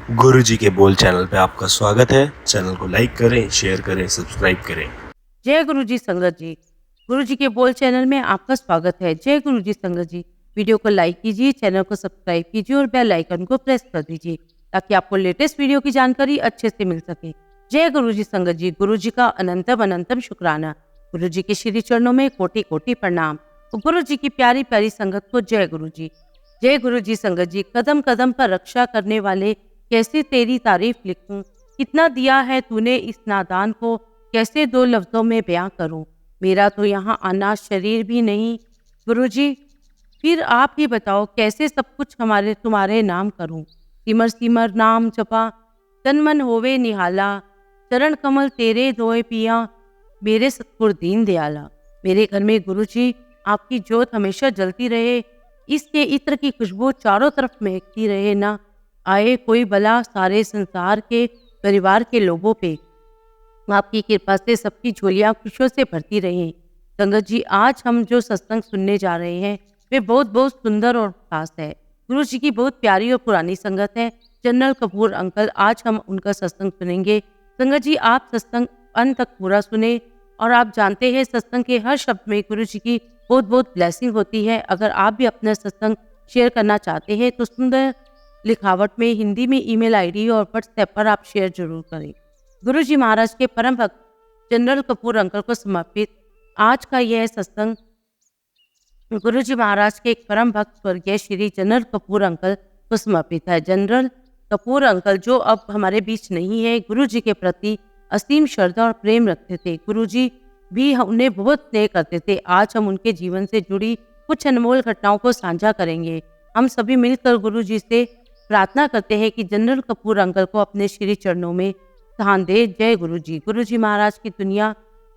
गुरु जी के बोल चैनल पे आपका स्वागत है। चैनल को लाइक करें, शेयर करें, सब्सक्राइब करें। जय गुरु जी संगत जी। गुरु जी के बोल चैनल में आपका स्वागत है। जय गुरु जी संगत जी। वीडियो को लाइक कीजिए, चैनल को सब्सक्राइब कीजिए और बेल आइकन को प्रेस कर दीजिए ताकि आपको लेटेस्ट वीडियो की जानकारी अच्छे से मिल सके। जय गुरु जी संगत जी। गुरु जी का अनंतम अनंतम शुक्राना। गुरु जी के श्री चरणों में कोटि कोटि प्रणाम। और गुरु जी की प्यारी प्यारी संगत को जय गुरु जी। जय गुरु जी संगत जी। कदम कदम पर रक्षा करने वाले, कैसे तेरी तारीफ लिखूं, कितना दिया है तूने इस नादान को, कैसे दो लफ्जों में बयां करूं। मेरा तो यहाँ आना शरीर भी नहीं गुरुजी, फिर आप ही बताओ कैसे सब कुछ हमारे तुम्हारे नाम करूं। सिमर सिमर नाम जपा, तन मन होवे निहाला, चरण कमल तेरे धोए पिया, मेरे सतगुर दीन दयाला। मेरे घर में गुरुजी आपकी ज्योत हमेशा जलती रहे, इसके इत्र की खुशबू चारों तरफ महकती रहे ना। आए कोई बला सारे संसार के परिवार के लोगों पे, आपकी कृपा से सबकी झोलियां खुशियों से भरती रहें। संगत जी, आज हम जो सत्संग सुनने जा रहे हैं वे बहुत बहुत सुंदर और खास है। गुरु जी की बहुत प्यारी और पुरानी संगत है, जनरल कपूर अंकल। आज हम उनका सत्संग सुनेंगे। संगत जी, आप सत्संग अंत तक पूरा सुने। और आप जानते हैं सत्संग के हर शब्द में गुरु जी की बहुत बहुत ब्लेसिंग होती है। अगर आप भी अपना सत्संग शेयर करना चाहते हैं तो सुंदर लिखावट में हिंदी में ईमेल आईडी और व्हाट्सएप पर आप शेयर जरूर करें। गुरु जी महाराज के परम भक्त जनरल कपूर अंकल को समर्पित आज का यह सत्संग गुरु जी महाराज के एक परम भक्त स्वर्गीय श्री जनरल कपूर अंकल को समर्पित है। जनरल कपूर अंकल जो अब हमारे बीच नहीं है, गुरु जी के प्रति असीम श्रद्धा और प्रेम रखते थे। गुरु जी भी उन्हें बहुत स्नेह करते थे। आज हम उनके जीवन से जुड़ी कुछ अनमोल घटनाओं को साझा करेंगे। हम सभी मिलकर गुरु जी से प्रार्थना करते हैं कि जनरल कपूर अंकल को अपने श्री चरणों में स्थान दे। जय गुरु जी। गुरु जी महाराज की दुनिया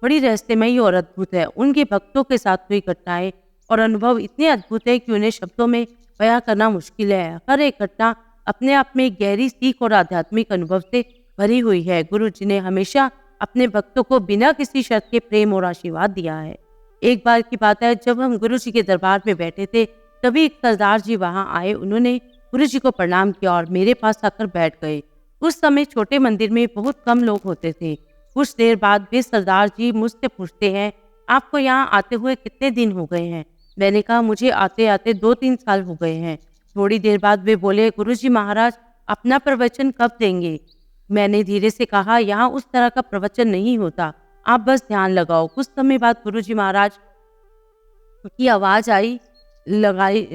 बड़ी रहस्यमयी और अद्भुत है। उनके भक्तों के साथ हुई घटनाएं और अनुभव इतने अद्भुत है कि उन्हें शब्दों में बयां करना मुश्किल है। हर एक घटना अपने आप में एक गहरी सीख और आध्यात्मिक अनुभव से भरी हुई है। गुरु जी ने हमेशा अपने भक्तों को बिना किसी शर्त के प्रेम और आशीर्वाद दिया है। एक बार की बात है, जब हम गुरु जी के दरबार में बैठे थे तभी एक सरदार जी वहां आए। उन्होंने गुरु जी को प्रणाम किया और मेरे पास आकर बैठ गए। उस समय छोटे मंदिर में बहुत कम लोग होते थे। कुछ देर बाद वे सरदार जी मुझसे पूछते हैं, आपको यहाँ आते हुए कितने दिन हो गए हैं? मैंने कहा, मुझे आते आते 2-3 साल हो गए हैं। थोड़ी देर बाद वे बोले, गुरु जी महाराज अपना प्रवचन कब देंगे? मैंने धीरे से कहा, यहाँ उस तरह का प्रवचन नहीं होता, आप बस ध्यान लगाओ। कुछ समय बाद गुरु जी महाराज की आवाज आई, लगाई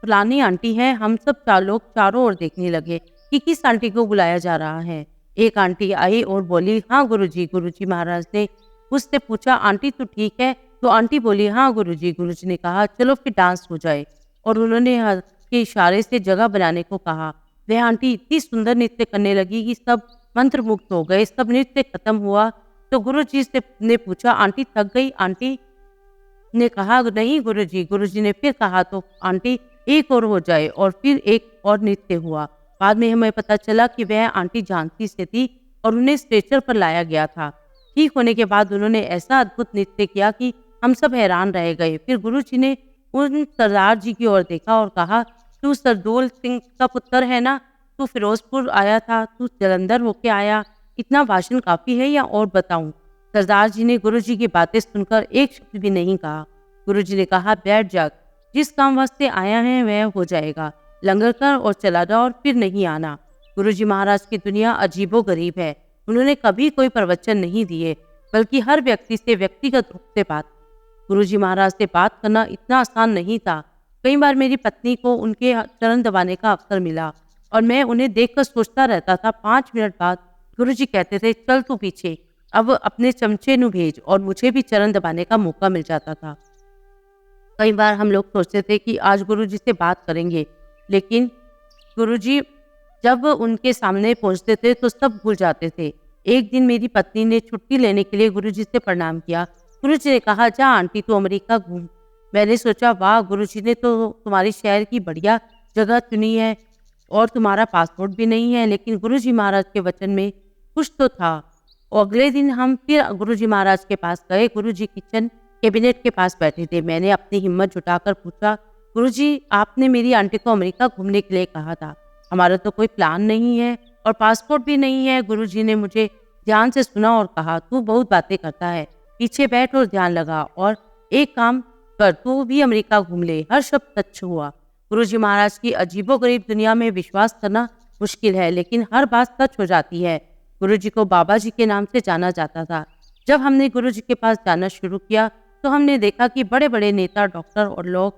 फलानी आंटी है। हम सब लोग चारों ओर देखने लगे कि किस आंटी को बुलाया जा रहा है। एक आंटी आई और बोली, हाँ गुरुजी। गुरुजी महाराज ने उससे पूछा, आंटी तो ठीक है? तो आंटी बोली, हाँ गुरुजी। गुरुजी ने कहा, चलो फिर डांस हो जाए। और उन्होंने हाथ के इशारे से जगह बनाने को कहा। वह आंटी इतनी सुंदर नृत्य करने लगी कि सब मंत्रमुग्ध हो गए। सब नृत्य खत्म हुआ तो गुरुजी से ने पूछा, आंटी थक गई? आंटी ने कहा, नहीं गुरुजी। गुरुजी ने फिर कहा, तो आंटी एक और हो जाए। और फिर एक और नृत्य हुआ। बाद में हमें पता चला कि वह आंटी झांसी से थी और उन्हें स्ट्रेचर पर लाया गया था। ठीक होने के बाद उन्होंने ऐसा अद्भुत नृत्य किया कि हम सब हैरान रह गए। फिर गुरुजी ने उन सरदार जी की ओर देखा और कहा, तू सरदौल सिंह का पुत्र है ना? तू फिरोजपुर आया था, तू जलंधर होके आया, इतना भाषण काफी है या और बताऊं? सरदार जी ने गुरुजी की बातें सुनकर एक शब्द भी नहीं कहा। गुरुजी ने कहा, बैठ जा, जिस काम वास्ते आया है वह हो जाएगा। लंगर कर और चला जाओ और फिर नहीं आना। गुरुजी महाराज की दुनिया अजीबो गरीब है। उन्होंने कभी कोई प्रवचन नहीं दिए, बल्कि हर व्यक्ति से व्यक्तिगत रूप से बात। गुरुजी महाराज से बात करना इतना आसान नहीं था। कई बार मेरी पत्नी को उनके चरण दबाने का अवसर मिला और मैं उन्हें देखकर सोचता रहता था। 5 मिनट बाद गुरुजी कहते थे, चल तू पीछे, अब अपने चमचे नु भेज, और मुझे भी चरण दबाने का मौका मिल जाता था। कई बार हम लोग सोचते थे कि आज गुरुजी से बात करेंगे, लेकिन गुरुजी जब उनके सामने पहुंचते थे तो सब भूल जाते थे। एक दिन मेरी पत्नी ने छुट्टी लेने के लिए गुरुजी से प्रणाम किया। गुरुजी ने कहा, जा आंटी तू अमेरिका घूम। मैंने सोचा, वाह, गुरुजी ने तो तुम्हारी शहर की बढ़िया जगह चुनी है और तुम्हारा पासपोर्ट भी नहीं है। लेकिन गुरुजी महाराज के वचन में कुछ तो था। और अगले दिन हम फिर गुरुजी महाराज के पास गए। गुरुजी किचन कैबिनेट के पास बैठे थे। मैंने अपनी हिम्मत जुटाकर पूछा, गुरुजी आपने मेरी आंटी को अमेरिका घूमने के लिए कहा था, हमारा तो कोई प्लान नहीं है और पासपोर्ट भी नहीं है। गुरुजी ने मुझे ध्यान से सुना और कहा, तू बहुत बातें करता है, पीछे बैठ और ध्यान लगा और एक काम कर, तू भी अमेरिका घूम ले। हर शब्द सच हुआ। गुरुजी महाराज की अजीबोगरीब दुनिया में विश्वास करना मुश्किल है, लेकिन हर बात सच हो जाती है। गुरुजी को बाबा जी के नाम से जाना जाता था। जब हमने गुरुजी के पास जाना शुरू किया तो हमने देखा कि बड़े बड़े नेता, डॉक्टर और लोग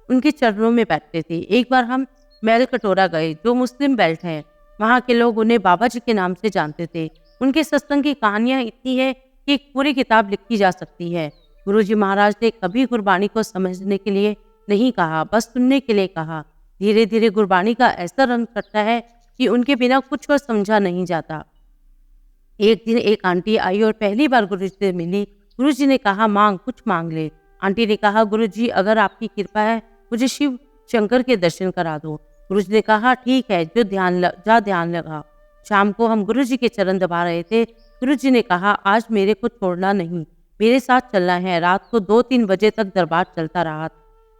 उनके चरणों में बैठते थे। एक बार हम मैल कटोरा गए, जो मुस्लिम बेल्ट है। वहाँ के लोग उन्हें बाबा जी के नाम से जानते थे। उनके सत्संग की कहानियां इतनी है कि एक पूरी किताब लिखी जा सकती है। गुरुजी महाराज ने कभी गुरबाणी को समझने के लिए नहीं कहा, बस सुनने के लिए कहा। धीरे धीरे गुरबाणी का ऐसा रंग चढ़ता है कि उनके बिना कुछ और समझा नहीं जाता। एक दिन एक आंटी आई और पहली बार गुरुजी से मिली। गुरुजी ने कहा, मांग, कुछ मांग ले। आंटी ने कहा, गुरुजी अगर आपकी कृपा है मुझे शिव शंकर के दर्शन करा दो। गुरुजी ने कहा, ठीक है, ध्यान लगा। शाम को हम गुरुजी के चरण दबा रहे थे। गुरुजी ने कहा, आज मेरे को छोड़ना नहीं, मेरे साथ चलना है। रात को 2-3 बजे तक दरबार चलता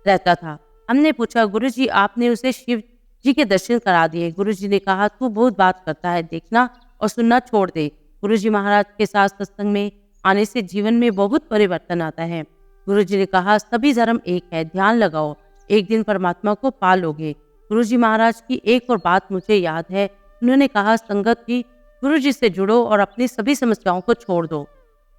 रहता था। हमने पूछा, गुरुजी आपने उसे शिव जी के दर्शन करा दिए? गुरुजी ने कहा, तू बहुत बात करता है, देखना और सुनना छोड़ दे। गुरुजी महाराज के साथ सत्संग में आने से जीवन में बहुत परिवर्तन आता है। गुरुजी ने कहा, सभी धर्म एक है, ध्यान लगाओ, एक दिन परमात्मा को पा लोगे। गुरुजी महाराज की एक और बात मुझे याद है। उन्होंने कहा, संगत जी, गुरुजी से जुड़ो और अपनी सभी समस्याओं को छोड़ दो।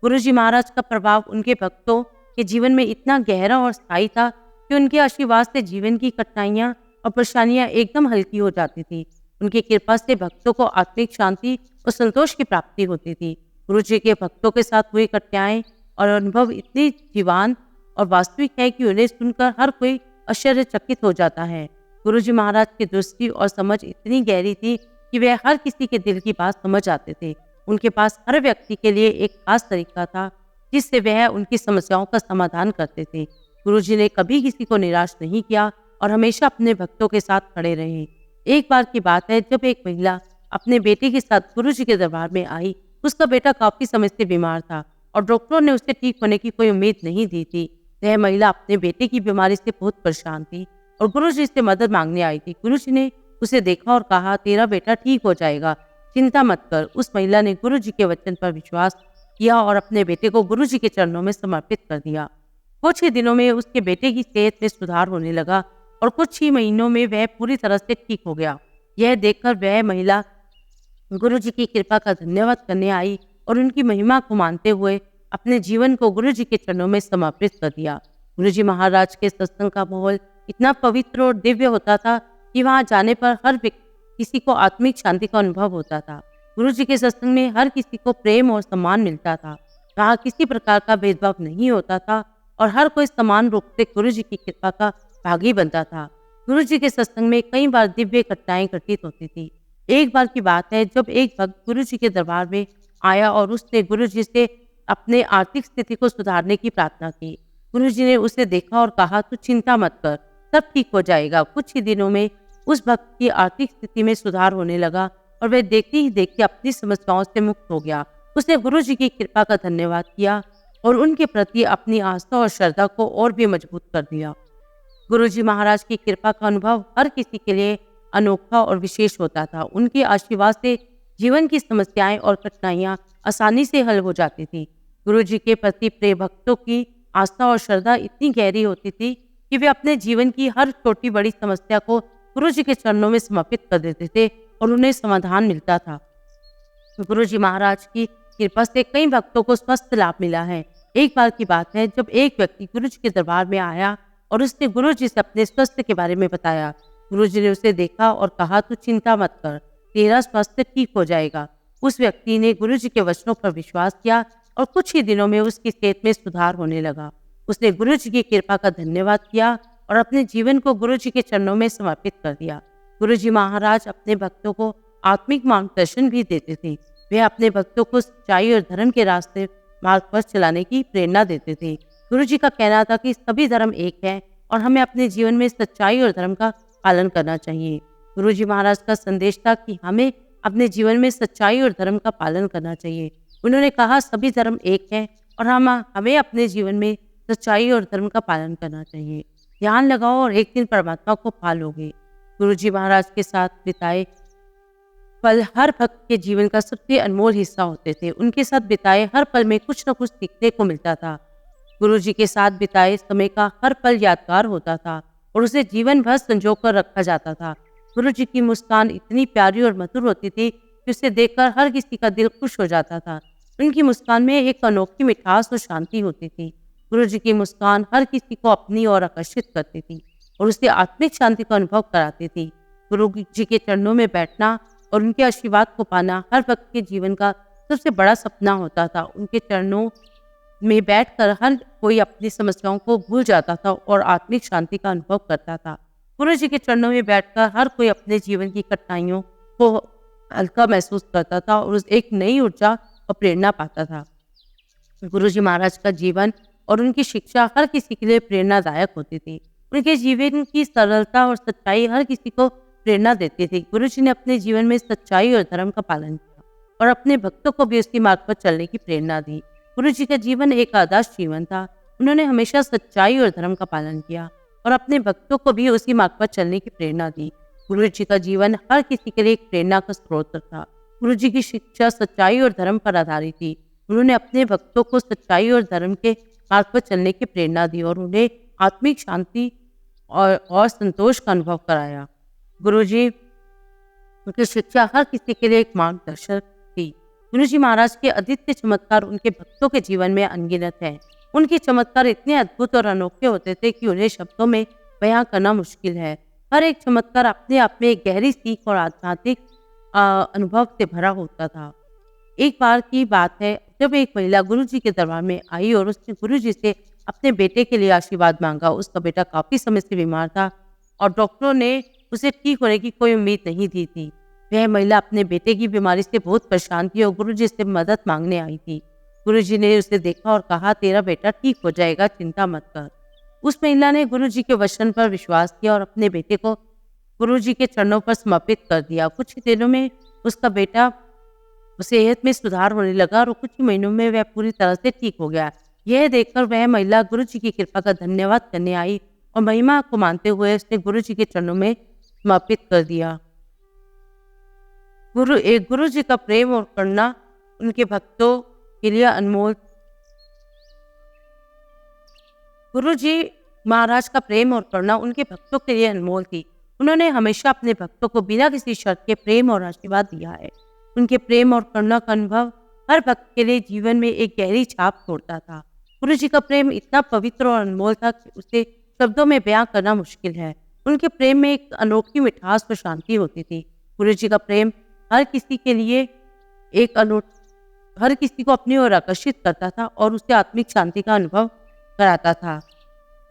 गुरुजी महाराज का प्रभाव उनके भक्तों के जीवन में इतना गहरा और स्थायी था कि उनके आशीर्वाद से जीवन की कठिनाइयां और परेशानियां एकदम हल्की हो जाती थी। उनकी कृपा से भक्तों को आत्मिक शांति और संतोष की प्राप्ति होती थी। गुरुजी के भक्तों के साथ हुई कठिनाइयां और अनुभव इतनी जीवान और वास्तविक है कि उन्हें सुनकर हर कोई आश्चर्यचकित हो जाता है। गुरुजी महाराज की दृष्टि और समझ इतनी गहरी थी कि वे हर किसी के दिल की बात समझ आते थे। उनके पास हर व्यक्ति के लिए एक खास तरीका था जिससे वह उनकी समस्याओं का समाधान करते थे। गुरुजी ने कभी किसी को निराश नहीं किया और हमेशा अपने भक्तों के साथ खड़े रहे। एक बार की बात है, जब एक महिला अपने बेटे के साथ गुरुजी के दरबार में आई। उसका बेटा काफी समय से बीमार था और डॉक्टरों ने उसे ठीक होने की कोई उम्मीद नहीं दी थी। वह महिला अपने बेटे की बीमारी से बहुत परेशान थी और गुरुजी से मदद मांगने आई थी। गुरुजी ने उसे देखा और कहा, तेरा बेटा ठीक हो जाएगा, चिंता मत कर। उस महिला ने गुरुजी के वचन पर विश्वास किया और अपने बेटे को गुरुजी के चरणों में समर्पित कर दिया। कुछ ही दिनों में उसके बेटे की सेहत में सुधार होने लगा और कुछ ही महीनों में वह पूरी तरह से ठीक हो गया। यह देखकर वह महिला गुरुजी की कृपा का धन्यवाद करने आई और उनकी महिमा को मानते हुए अपने जीवन को गुरुजी के चरणों में समर्पित कर दिया। गुरुजी महाराज के सत्संग का माहौल इतना पवित्र और दिव्य होता था कि वहां जाने पर हर किसी को आत्मिक शांति का अनुभव होता था। गुरुजी के सत्संग में हर किसी को प्रेम और सम्मान मिलता था। वहाँ किसी प्रकार का भेदभाव नहीं होता था और हर कोई समान रूप से गुरुजी की कृपा का भागी बनता था। गुरुजी के सत्संग में कई बार दिव्य घटनाएं घटित होती थी। एक बार की बात है, जब एक भक्त गुरुजी के दरबार में आया और उसने गुरुजी से अपने आर्थिक स्थिति को सुधारने की प्रार्थना की। गुरुजी ने उसे देखा और कहा, तू चिंता मत कर, सब ठीक हो जाएगा। कुछ ही दिनों में उस भक्त की आर्थिक स्थिति में सुधार होने लगा और वह देखते ही देखते अपनी समस्याओं से मुक्त हो गया। उसने गुरुजी की कृपा का धन्यवाद किया और उनके प्रति अपनी आस्था और श्रद्धा को और भी मजबूत कर दिया। गुरुजी महाराज की कृपा का अनुभव हर किसी के लिए अनोखा और विशेष होता था। उनके आशीर्वाद से जीवन की समस्याएं और कठिनाइयां आसानी से हल हो जाती थी। गुरुजी के प्रति प्रिय भक्तों की आस्था और श्रद्धा इतनी गहरी होती थी कि वे अपने जीवन की हर छोटी बड़ी समस्या को गुरुजी के चरणों में समर्पित कर देते थे और उन्हें समाधान मिलता था। गुरुजी महाराज की कृपा से कई भक्तों को स्वस्थ लाभ मिला है। एक बार की बात है, जब एक व्यक्ति गुरुजी के दरबार में आया और उसने गुरुजी से अपने स्वास्थ्य के बारे में बताया। गुरुजी ने उसे देखा और कहा, तू चिंता मत कर, तेरा स्वास्थ्य ठीक हो जाएगा। उस व्यक्ति ने गुरुजी के वचनों पर विश्वास किया और कुछ ही दिनों में उसकी सेहत में सुधार होने लगा। उसने गुरुजी की कृपा का धन्यवाद किया और अपने जीवन को गुरुजी के चरणों में समर्पित कर दिया। गुरुजी महाराज अपने भक्तों को आत्मिक मार्गदर्शन भी देते थे। वे अपने भक्तों को सच्चाई और धर्म के रास्ते मार्ग पर चलाने की प्रेरणा देते थे। गुरुजी का कहना था कि सभी धर्म एक है और हमें अपने जीवन में सच्चाई और धर्म का पालन करना चाहिए। गुरुजी महाराज का संदेश था कि हमें अपने जीवन में सच्चाई और धर्म का पालन करना चाहिए। उन्होंने कहा, सभी धर्म एक है और हमें अपने जीवन में सच्चाई और धर्म का पालन करना चाहिए। ध्यान लगाओ और एक दिन परमात्मा को पा लोगे। गुरुजी महाराज के साथ बिताए पल हर भक्त के जीवन का सबसे अनमोल हिस्सा होते थे। उनके साथ बिताए हर पल में कुछ न कुछ सीखने को मिलता था। गुरुजी के साथ बिताए समय का हर पल यादगार होता था और उसे जीवन भर संजो कर रखा जाता था। गुरुजी की मुस्कान इतनी प्यारी और मधुर होती थी कि उसे देखकर हर किसी का दिल खुश हो जाता था। उनकी मुस्कान में एक अनोखी मिठास और शांति होती थी। गुरुजी की मुस्कान हर किसी को अपनी ओर आकर्षित करती थी और उसे आत्मिक शांति का अनुभव कराती थी। गुरु जी के चरणों में बैठना और उनके आशीर्वाद को पाना हर भक्त के जीवन का सबसे बड़ा सपना होता था। उनके चरणों में बैठकर हर कोई अपनी समस्याओं को भूल जाता था और आत्मिक शांति का अनुभव करता था। गुरु जी के चरणों में बैठकर हर कोई अपने जीवन की कठिनाइयों को हल्का महसूस करता था और एक नई ऊर्जा और प्रेरणा पाता था। गुरु जी महाराज का जीवन और उनकी शिक्षा हर किसी के लिए प्रेरणादायक होती थी। उनके जीवन की सरलता और सच्चाई हर किसी को प्रेरणा देती थी। गुरु जी ने अपने जीवन में सच्चाई और धर्म का पालन किया और अपने भक्तों को भी उसी मार्ग पर चलने की प्रेरणा दी। गुरु जी का जीवन एक आदर्श जीवन था। उन्होंने हमेशा सच्चाई और धर्म का पालन किया और अपने भक्तों को भी उसी मार्ग पर चलने की प्रेरणा दी। गुरु जी का जीवन हर किसी के लिए एक प्रेरणा का स्रोत था। गुरु जी की शिक्षा सच्चाई और धर्म पर आधारित थी। उन्होंने अपने भक्तों को सच्चाई और धर्म के मार्ग पर चलने की प्रेरणा दी और उन्हें आत्मिक शांति और संतोष का अनुभव कराया। गुरु जी उनकी शिक्षा हर किसी के लिए एक मार्गदर्शक थी। गुरु जी महाराज के अद्वितीय चमत्कार उनके भक्तों के जीवन में अनगिनत है। उनके चमत्कार इतने अद्भुत और अनोखे होते थे कि उन्हें शब्दों में बयां करना मुश्किल है। हर एक चमत्कार अपने आप में एक गहरी सीख और आध्यात्मिक अनुभव से भरा होता था। एक बार की बात है जब एक महिला गुरु जी के दरबार में आई और उसने गुरु जी से अपने बेटे के लिए आशीर्वाद मांगा। उसका बेटा काफी समय से बीमार था और डॉक्टरों ने उसे ठीक होने की कोई उम्मीद नहीं दी थी। वह महिला अपने बेटे की बीमारी से बहुत परेशान थी और गुरु जी से मदद मांगने आई थी। गुरु जी ने उसे देखा और कहा, तेरा बेटा ठीक हो जाएगा, चिंता मत कर। उस महिला ने गुरु जी के वचन पर विश्वास किया और अपने बेटे को गुरु जी के चरणों पर समर्पित कर दिया। कुछ ही दिनों में उसका बेटा सेहत में सुधार होने लगा और कुछ ही महीनों में वह पूरी तरह से ठीक हो गया। यह देखकर वह महिला गुरु जी की कृपा का धन्यवाद करने आई और महिमा को मानते हुए उसने गुरु जी के चरणों में समर्पित कर दिया। गुरु जी का प्रेम और करुणा उनके भक्तों के लिए अनमोल। गुरु जी महाराज का प्रेम और करुणा उनके भक्तों के लिए अनमोल थी। उन्होंने हमेशा अपने भक्तों को बिना किसी शर्त के प्रेम और आशीर्वाद दिया है। उनके प्रेम और करुणा का अनुभव हर भक्त के लिए जीवन में एक गहरी छाप छोड़ता था। गुरु जी का प्रेम इतना पवित्र और अनमोल था कि उसे शब्दों में बयां करना मुश्किल है। उनके प्रेम में एक अनोखी मिठास और शांति होती थी। गुरु जी का प्रेम हर किसी के लिए हर किसी को अपनी ओर आकर्षित करता था और उसे आत्मिक शांति का अनुभव कराता था।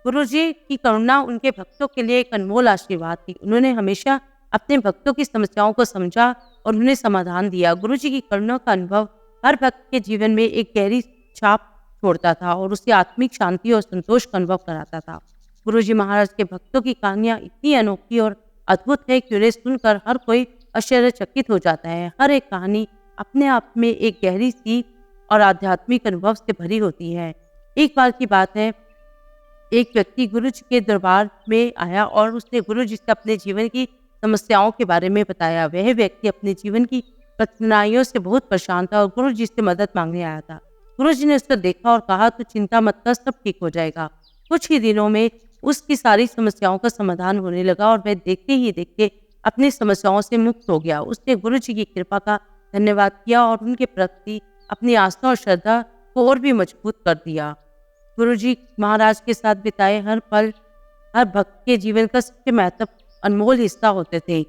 गुरु जी की करुणा उनके भक्तों के लिए एक अनमोल आशीर्वाद थी। उन्होंने हमेशा अपने भक्तों की समस्याओं को समझा और उन्हें समाधान दिया। गुरु जी की करुणा का अनुभव हर भक्त के जीवन में एक गहरी छाप छोड़ता था और उसे आत्मिक शांति और संतोष का अनुभव कराता था। गुरु जी महाराज के भक्तों की कहानियां इतनी अनोखी और अद्भुत है कि उन्हें सुनकर हर कोई आश्चर्यचकित हो जाता है। हर एक कहानी अपने आप में एक गहरी सीख और आध्यात्मिक अनुभव से भरी होती है। एक बार की बात है, एक व्यक्ति गुरु जी के दरबार में आया और उसने गुरु जी से अपने जीवन की समस्याओं के बारे में बताया। वह व्यक्ति अपने जीवन की कठिनाइयों से बहुत परेशान था और गुरु जी से मदद मांगने आया था। गुरु जी ने उसको देखा और कहा, तू चिंता मत कर, सब ठीक हो जाएगा। कुछ ही दिनों में उसकी सारी समस्याओं का समाधान होने लगा और वह देखते ही देखते अपनी समस्याओं से मुक्त हो गया। उसने गुरु जी की कृपा का धन्यवाद किया और उनके प्रति अपनी आस्था और श्रद्धा को और भी मजबूत कर दिया। गुरु जी महाराज के साथ बिताए हर पल हर भक्त के जीवन का सबसे महत्वपूर्ण अनमोल हिस्सा होते थे।